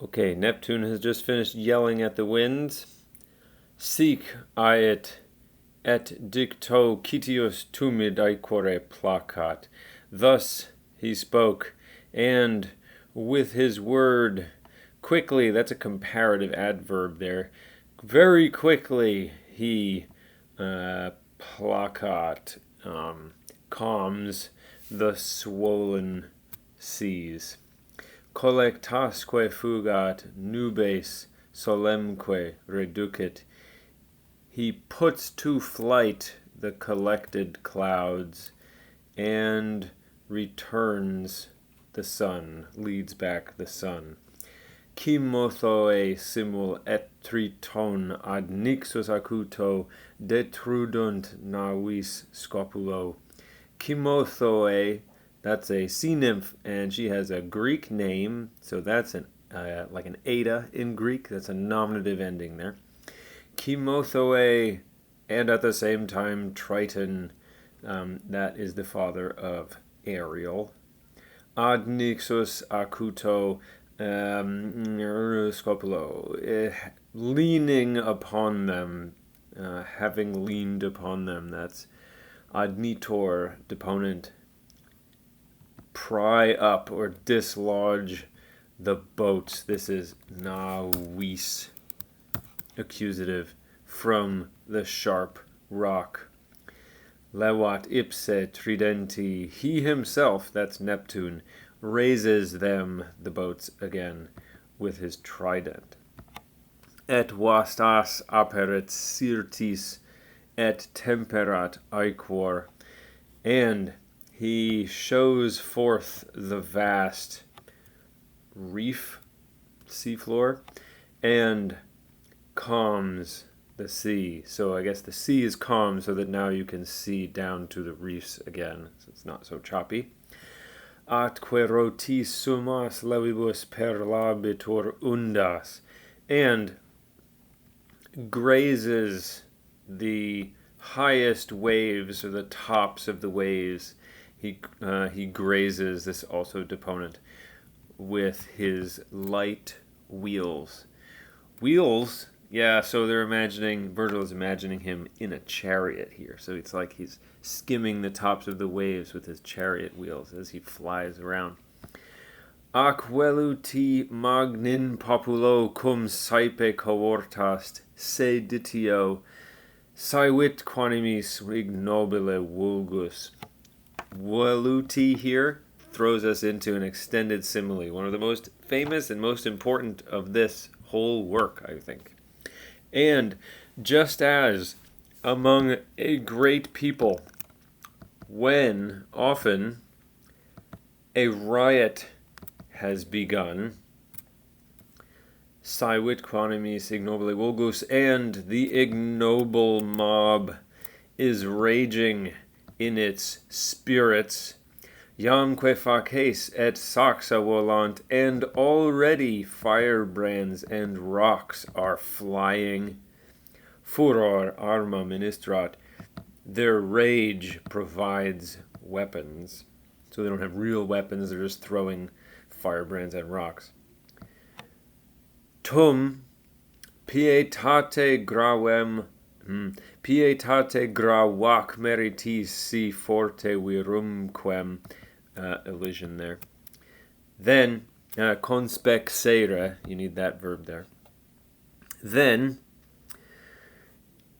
Okay, Neptune has just finished yelling at the winds. Sic aet et dicto citius tumid aequore placat. Thus he spoke, and with his word, quickly, that's a comparative adverb there, very quickly he placat, calms the swollen seas. Collectasque fugat nubes solemque reducit. He puts to flight the collected clouds and returns the sun, leads back the sun. Chimothoe simul et triton ad nixus acuto detrudunt navis scopulo. Chimothoe, that's a sea nymph, and she has a Greek name, so that's like an eta in Greek. That's a nominative ending there. Chimothoe, and at the same time Triton, that is the father of Ariel. Ad nixus acuto scopulo, leaning upon them, having leaned upon them. That's adnitor, deponent. Pry up or dislodge the boats. This is navis, accusative, from the sharp rock. Levat ipse tridenti. He himself, that's Neptune, raises them, the boats, again, with his trident. Et vastas aperet sirtis et temperat aequor. And he shows forth the vast reef, seafloor, and calms the sea. So I guess the sea is calm so that now you can see down to the reefs again. So it's not so choppy. Atque rotis sumas levibus per labitur undas. And grazes the highest waves, or the tops of the waves. He grazes, this also deponent, with his light wheels. Wheels, yeah, so Vergil is imagining him in a chariot here. So it's like he's skimming the tops of the waves with his chariot wheels as he flies around. Aqueluti magnin populo cum saepe cohortast seditio saevit quanimis ignobile vulgus. Veluti here throws us into an extended simile, one of the most famous and most important of this whole work, I think. And just as among a great people, when often a riot has begun, saevit quanimis ignobile vulgus, and the ignoble mob is raging in its spirits, Jamque faces et saxa volant, and already firebrands and rocks are flying. Furor arma ministrat. Their rage provides weapons. So they don't have real weapons, they're just throwing firebrands and rocks. Tum pietate gravem pietate gravac meritis si forte virumquem. Elision there. Then, conspexere, you need that verb there. Then,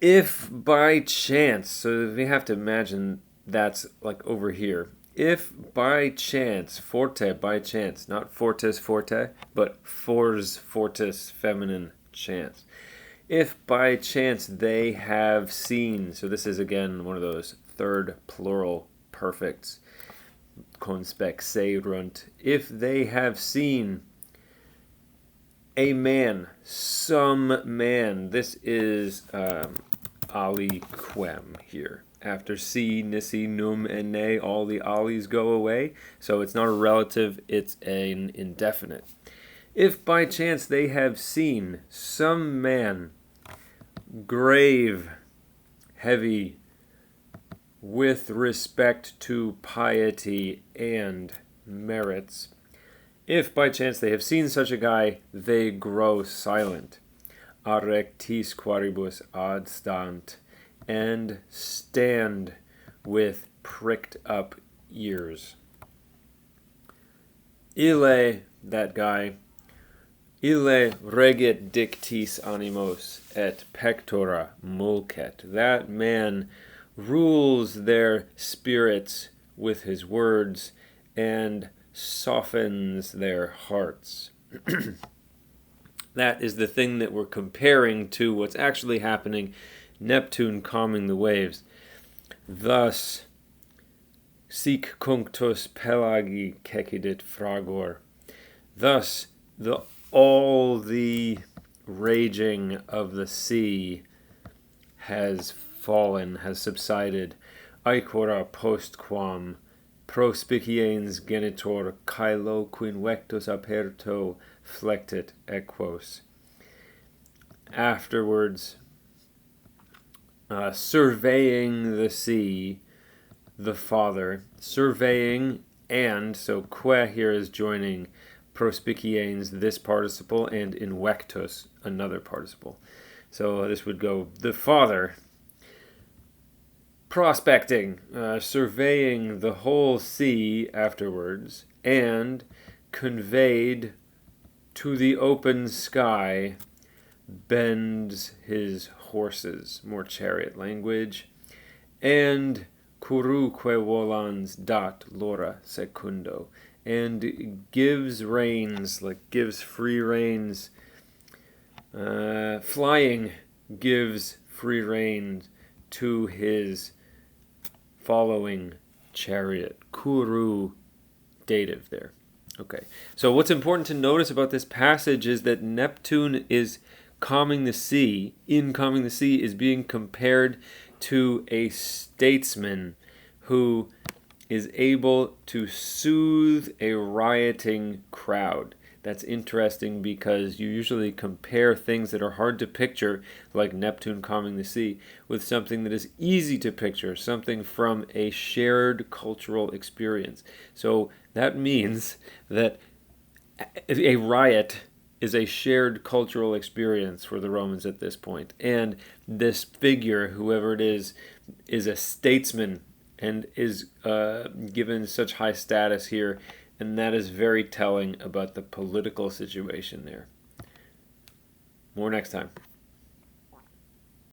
if by chance, so we have to imagine that's like over here. If by chance, forte, by chance, not fortis forte, but fors fortis, feminine chance. If by chance they have seen, so this is again one of those third plural perfects, conspexerunt, if they have seen a man, some man, this is aliquem here. After si, nisi, num, and ne, all the alis go away. So it's not a relative, it's an indefinite. If by chance they have seen some man, grave, heavy, with respect to piety and merits, If by chance they have seen such a guy, they grow silent. Arrectis quaribus adstant, and stand with pricked up ears. Ille, that guy, ille regit dictis animos et pectora mulcet. That man rules their spirits with his words and softens their hearts. That is the thing that we're comparing to what's actually happening, Neptune calming the waves. Thus, sic cunctus pelagi cecidit fragor. Thus, all the raging of the sea has fallen, has subsided. Aequora postquam prospiciens genitor caelo quinvectus aperto flectit equos. Afterwards, surveying the sea, the father, surveying, and, so que here is joining prospiciens, this participle, and invectus, another participle. So this would go, the father, prospecting, surveying the whole sea afterwards, and conveyed to the open sky, bends his horses, more chariot language, and curuque volans dat lora secundo, and gives reins, like gives free reins, flying gives free reins to his following chariot. Kuru, dative there. Okay, so what's important to notice about this passage is that Neptune is calming the sea, is being compared to a statesman who is able to soothe a rioting crowd. That's interesting because you usually compare things that are hard to picture, like Neptune calming the sea, with something that is easy to picture, something from a shared cultural experience. So that means that a riot is a shared cultural experience for the Romans at this point. And this figure, whoever it is a statesman and is given such high status here. And that is very telling about the political situation there. More next time.